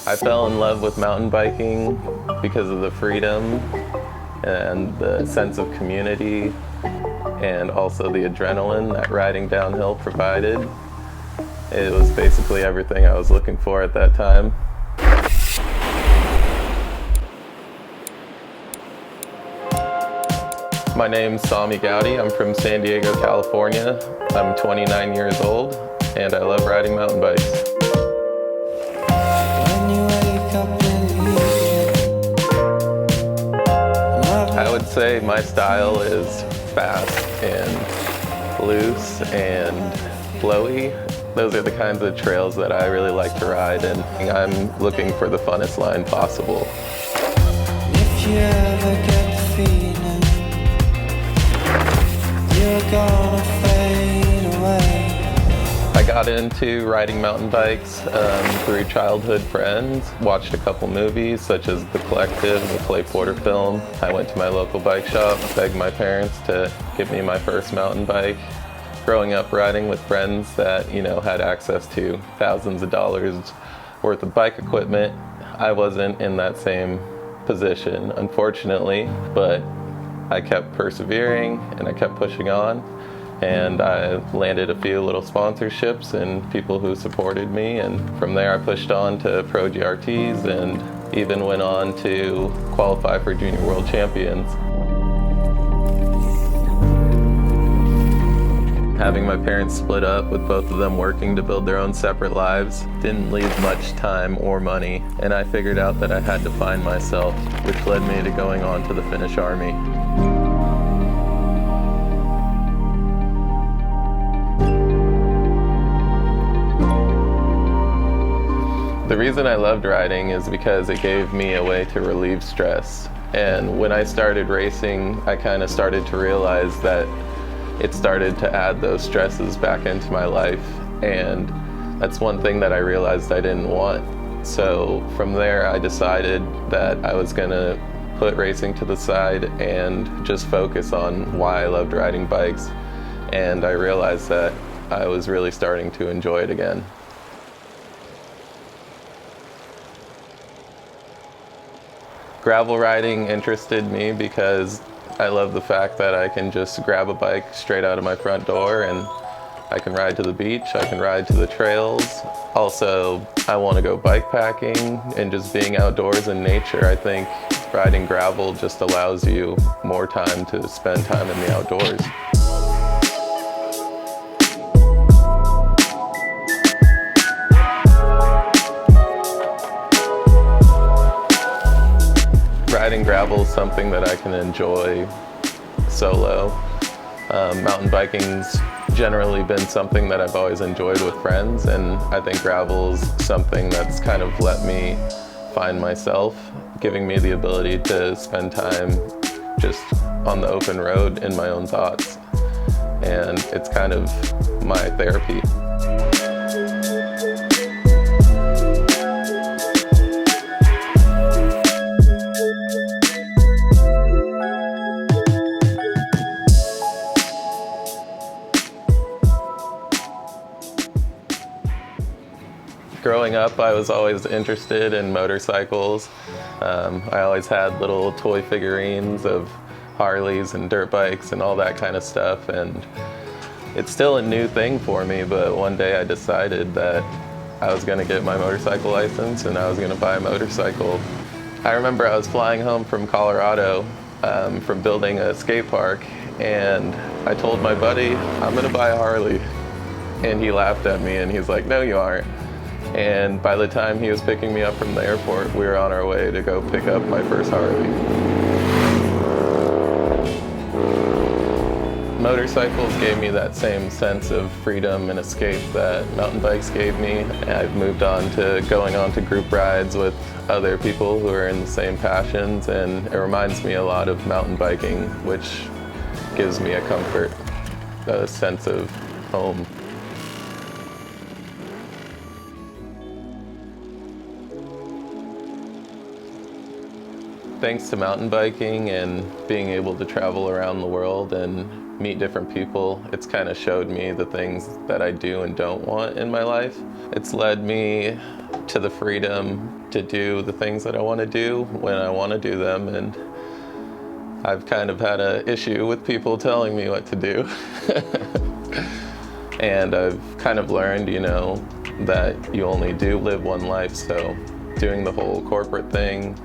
I fell in love with mountain biking because of the freedom and the sense of community and also the adrenaline that riding downhill provided. It was basically everything I was looking for at that time. My name's Sami Gowdy. I'm from San Diego, California. I'm 29 years old and I love riding mountain bikes. I would say my style is fast and loose and flowy. Those are the kinds of trails that I really like to ride, and I'm looking for the funnest line possible. If you ever get the feeling you're gonna fade away. I got into riding mountain bikes through childhood friends, watched a couple movies such as The Collective, the Clay Porter film. I went to my local bike shop, begged my parents to get me my first mountain bike. Growing up riding with friends that, had access to thousands of dollars worth of bike equipment, I wasn't in that same position, unfortunately, but I kept persevering and I kept pushing on. And I landed a few little sponsorships and people who supported me, and from there I pushed on to Pro GRTs and even went on to qualify for Junior World Champions. Having my parents split up with both of them working to build their own separate lives didn't leave much time or money, and I figured out that I had to find myself, which led me to going on to the Finnish Army. The reason I loved riding is because it gave me a way to relieve stress. And when I started racing, I kind of started to realize that it started to add those stresses back into my life. And that's one thing that I realized I didn't want. So from there, I decided that I was gonna put racing to the side and just focus on why I loved riding bikes. And I realized that I was really starting to enjoy it again. Gravel riding interested me because I love the fact that I can just grab a bike straight out of my front door and I can ride to the beach, I can ride to the trails. Also, I want to go bike packing and just being outdoors in nature. I think riding gravel just allows you more time to spend time in the outdoors. Riding gravel is something that I can enjoy solo. Mountain biking's generally been something that I've always enjoyed with friends, and I think gravel's something that's kind of let me find myself, giving me the ability to spend time just on the open road in my own thoughts. And it's kind of my therapy. Growing up, I was always interested in motorcycles. I always had little toy figurines of Harleys and dirt bikes and all that kind of stuff, and it's still a new thing for me, but one day I decided that I was going to get my motorcycle license and I was going to buy a motorcycle. I remember I was flying home from Colorado from building a skate park, and I told my buddy, I'm going to buy a Harley. And he laughed at me and he's like, no you aren't. And by the time he was picking me up from the airport, we were on our way to go pick up my first Harley. Motorcycles gave me that same sense of freedom and escape that mountain bikes gave me. I've moved on to going on to group rides with other people who are in the same passions, and it reminds me a lot of mountain biking, which gives me a comfort, a sense of home. Thanks to mountain biking and being able to travel around the world and meet different people, it's kind of showed me the things that I do and don't want in my life. It's led me to the freedom to do the things that I want to do when I want to do them. And I've kind of had an issue with people telling me what to do. And I've kind of learned, you know, that you only do live one life. So doing the whole corporate thing,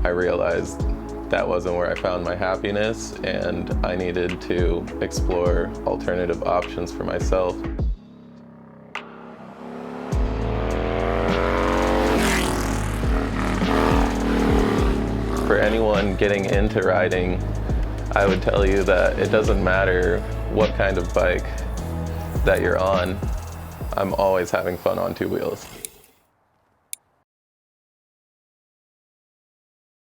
I realized that wasn't where I found my happiness, and I needed to explore alternative options for myself. For anyone getting into riding, I would tell you that it doesn't matter what kind of bike that you're on. I'm always having fun on two wheels.